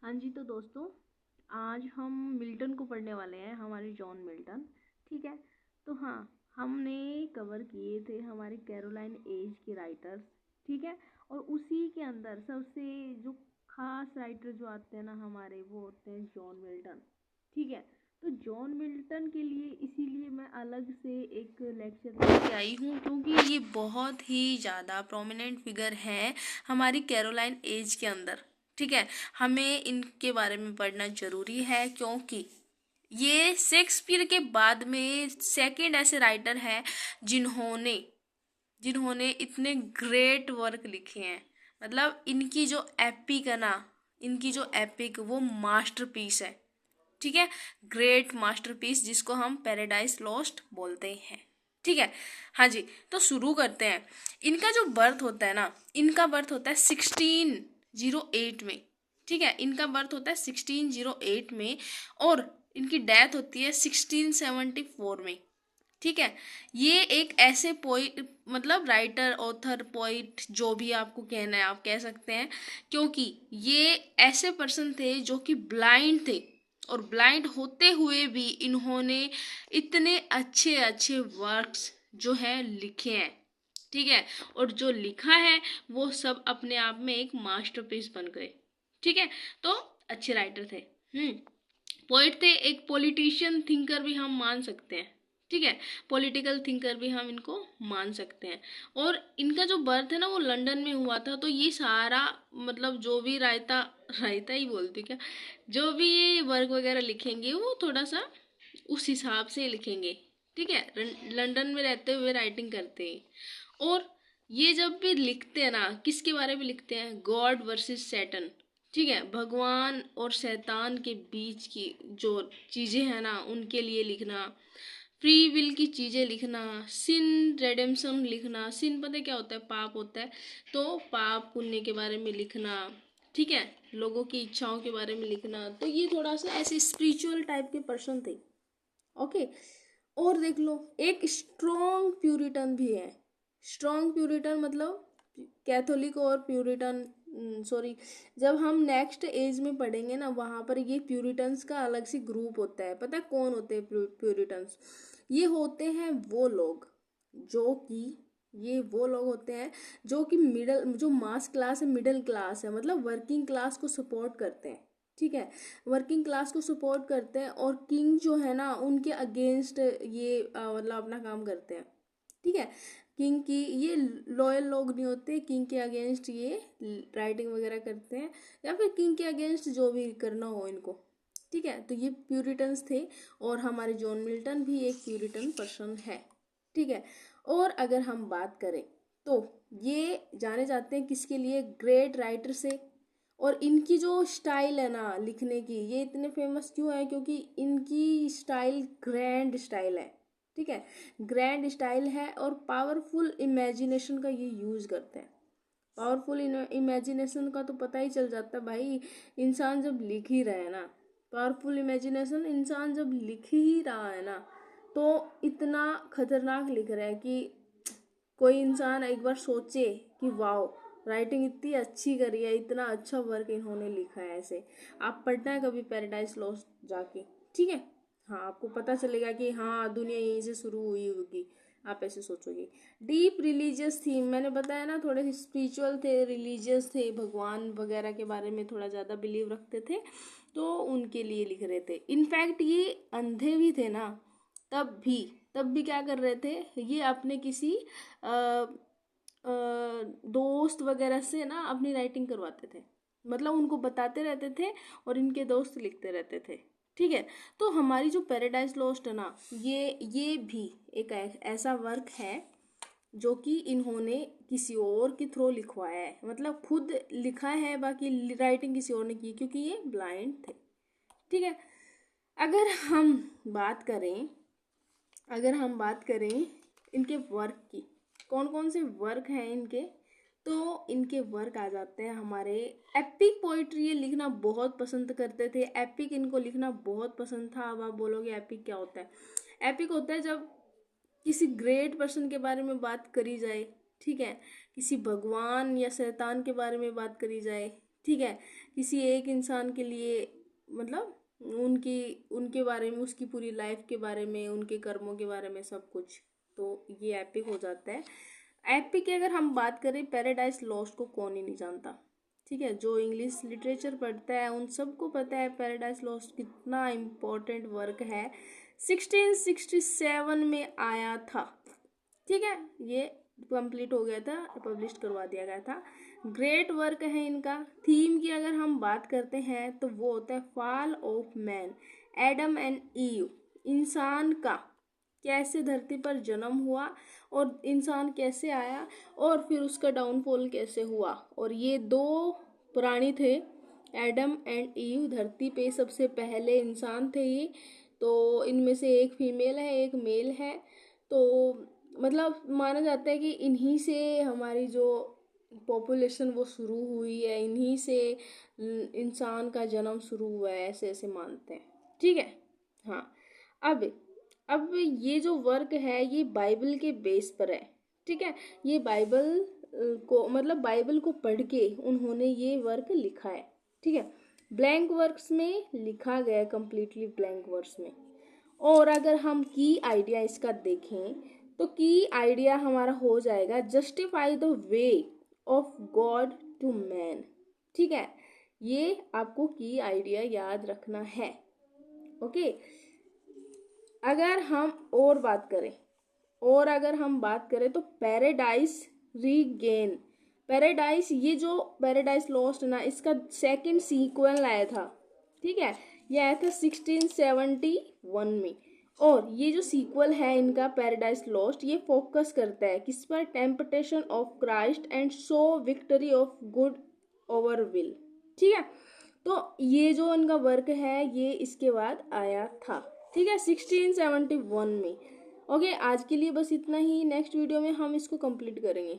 हाँ जी, तो दोस्तों आज हम मिल्टन को पढ़ने वाले हैं, हमारे जॉन मिल्टन। ठीक है। तो हाँ, हमने कवर किए थे हमारे कैरोलाइन एज के राइटर्स। ठीक है। और उसी के अंदर सबसे जो खास राइटर जो आते हैं ना हमारे, वो होते हैं जॉन मिल्टन। ठीक है। तो जॉन मिल्टन के लिए इसीलिए मैं अलग से एक लेक्चर लेके आई हूँ, क्योंकि ये बहुत ही ज़्यादा प्रोमिनेंट फिगर है हमारी कैरोलाइन एज के अंदर। ठीक है। हमें इनके बारे में पढ़ना जरूरी है, क्योंकि ये शेक्सपियर के बाद में सेकंड ऐसे राइटर है जिन्होंने जिन्होंने इतने ग्रेट वर्क लिखे हैं। मतलब इनकी जो एपिक वो मास्टरपीस है। ठीक है। ग्रेट मास्टरपीस जिसको हम पैराडाइज लॉस्ट बोलते हैं। ठीक है। हाँ जी, तो शुरू करते हैं। इनका जो बर्थ होता है ना, इनका बर्थ होता है 1608 में। ठीक है। इनका बर्थ होता है 1608 में और इनकी डेथ होती है 1674 में। ठीक है। ये एक ऐसे पोइट, मतलब राइटर, ऑथर, पोइट, जो भी आपको कहना है आप कह सकते हैं, क्योंकि ये ऐसे पर्सन थे जो कि ब्लाइंड थे, और ब्लाइंड होते हुए भी इन्होंने इतने अच्छे अच्छे वर्क्स जो है लिखे हैं। ठीक है। और जो लिखा है वो सब अपने आप में एक मास्टरपीस बन गए। ठीक है। तो अच्छे राइटर थे। पोइट थे, एक पॉलिटिशियन थिंकर भी हम मान सकते हैं। ठीक है। पॉलिटिकल थिंकर भी हम इनको मान सकते हैं। और इनका जो बर्थ है ना वो लंदन में हुआ था। तो ये सारा, मतलब जो भी रायता रायता ही बोलती क्या, जो भी ये वर्क वगैरह लिखेंगे वो थोड़ा सा उस हिसाब से लिखेंगे। ठीक है। लंदन में रहते हुए राइटिंग करते हैं। और ये जब भी लिखते हैं ना, किसके बारे में लिखते हैं? God versus Satan. ठीक है। भगवान और शैतान के बीच की जो चीजें हैं ना, उनके लिए लिखना, फ्री विल की चीजें लिखना, सिन रेडेम्पशन लिखना। सिन पता है क्या होता है? पाप होता है। तो पाप पुण्य के बारे में लिखना। ठीक है। लोगों की इच्छाओं के बारे में लिखना। तो ये थोड़ा सा ऐसे स्पिरिचुअल टाइप के पर्सन थे। ओके। और देख लो, एक स्ट्रॉन्ग प्यूरिटन भी है। स्ट्रॉन्ग प्यूरिटन मतलब कैथोलिक और प्यूरिटन, सॉरी, जब हम नेक्स्ट एज में पढ़ेंगे ना, वहाँ पर ये प्यूरिटन्स का अलग से ग्रुप होता है। पता है कौन होते हैं प्यूरिटन्स? ये होते हैं वो लोग जो कि ये वो लोग होते हैं जो कि मिडल, जो मास क्लास है, मिडिल क्लास है, मतलब वर्किंग क्लास को सपोर्ट करते हैं। ठीक है। वर्किंग क्लास को सपोर्ट करते हैं, और किंग जो है ना उनके अगेंस्ट ये मतलब अपना काम करते हैं। ठीक है। किंग की ये लॉयल लोग नहीं होते, किंग के अगेंस्ट ये राइटिंग वगैरह करते हैं, या फिर किंग के अगेंस्ट जो भी करना हो इनको। ठीक है। तो ये प्यूरिटन्स थे, और हमारे जॉन मिल्टन भी एक प्यूरिटन पर्सन है। ठीक है। और अगर हम बात करें तो ये जाने जाते हैं किसके लिए? ग्रेट राइटर से। और इनकी जो स्टाइल है ना लिखने की, ये इतने फेमस क्यों है? क्योंकि इनकी स्टाइल ग्रैंड स्टाइल है। ठीक है। ग्रैंड स्टाइल है, और पावरफुल इमेजिनेशन का ये यूज करते हैं। पावरफुल इमेजिनेशन का तो पता ही चल जाता है भाई, इंसान जब लिख ही रहा है ना। पावरफुल इमेजिनेशन, इंसान जब लिख ही रहा है ना, तो इतना खतरनाक लिख रहा है कि कोई इंसान एक बार सोचे कि वाओ, राइटिंग इतनी अच्छी करी है, इतना अच्छा वर्क इन्होंने लिखा है। ऐसे आप पढ़ना है कभी पैराडाइज लॉस्ट जाके। ठीक है। हाँ, आपको पता चलेगा कि हाँ, दुनिया यहीं से शुरू हुई होगी। आप ऐसे सोचोगे। डीप रिलीजियस थीम, मैंने बताया ना, थोड़े स्पिरिचुअल थे, रिलीजियस थे, भगवान वगैरह के बारे में थोड़ा ज़्यादा बिलीव रखते थे, तो उनके लिए लिख रहे थे। इनफैक्ट ये अंधे भी थे ना, तब भी तब भी क्या कर रहे थे? ये अपने किसी अ, अ, दोस्त वगैरह से ना अपनी राइटिंग करवाते थे। मतलब उनको बताते रहते थे, और इनके दोस्त लिखते रहते थे। ठीक है। तो हमारी जो पैराडाइज लॉस्ट है ना, ये भी एक ऐसा वर्क है जो कि इन्होंने किसी और के थ्रू लिखवाया है। मतलब खुद लिखा है, बाकी राइटिंग किसी और ने की, क्योंकि ये ब्लाइंड थे। ठीक है। अगर हम बात करें अगर हम बात करें इनके वर्क की, कौन कौन से वर्क हैं इनके, तो इनके वर्क आ जाते हैं हमारे एपिक पोइट्री। ये लिखना बहुत पसंद करते थे, एपिक इनको लिखना बहुत पसंद था। अब आप बोलोगे एपिक क्या होता है? एपिक होता है जब किसी ग्रेट पर्सन के बारे में बात करी जाए। ठीक है। किसी भगवान या शैतान के बारे में बात करी जाए। ठीक है, किसी एक इंसान के लिए, मतलब उनके बारे में, उसकी पूरी लाइफ के बारे में, उनके कर्मों के बारे में, सब कुछ, तो ये एपिक हो जाता है। एपिक की अगर हम बात करें, पैराडाइज लॉस्ट को कौन ही नहीं जानता, ठीक है। जो इंग्लिश लिटरेचर पढ़ता है उन सबको पता है पैराडाइज लॉस्ट कितना इम्पोर्टेंट वर्क है। 1667 में आया था, ठीक है, ये कंप्लीट हो गया था, पब्लिश करवा दिया गया था। ग्रेट वर्क है इनका। थीम की अगर हम बात करते हैं तो वो होता है fall of man, Adam and ewe, इंसान का कैसे धरती पर जन्म हुआ और इंसान कैसे आया और फिर उसका डाउनफॉल कैसे हुआ। और ये दो प्राणी थे, एडम एंड ईव, धरती पे सबसे पहले इंसान थे ये। तो इनमें से एक फीमेल है, एक मेल है। तो मतलब माना जाता है कि इन्हीं से हमारी जो पॉपुलेशन वो शुरू हुई है, इन्हीं से इंसान का जन्म शुरू हुआ है, ऐसे ऐसे मानते हैं, ठीक है। हाँ, अब ये जो वर्क है ये बाइबल के बेस पर है, ठीक है। ये बाइबल को, मतलब बाइबल को पढ़ के उन्होंने ये वर्क लिखा है, ठीक है। ब्लैंक वर्क्स में लिखा गया, कंप्लीटली ब्लैंक वर्क्स में। और अगर हम की आइडिया इसका देखें तो की आइडिया हमारा हो जाएगा justify the way of God to man, ठीक है। ये आपको की आइडिया याद रखना है, ओके। अगर हम और बात करें तो पैराडाइज रीगेन, पैराडाइज, ये जो पैराडाइज लॉस्ट ना, इसका सेकंड सीक्वल आया था, ठीक है। ये आया था 1671 में। और ये जो सीक्वल है इनका पैराडाइज लॉस्ट, ये फोकस करता है किस पर, temptation of Christ and so victory of good over will, ठीक है। तो ये जो इनका वर्क है ये इसके बाद आया था, ठीक है, 1671 में। ओके, आज के लिए बस इतना ही। नेक्स्ट वीडियो में हम इसको कंप्लीट करेंगे।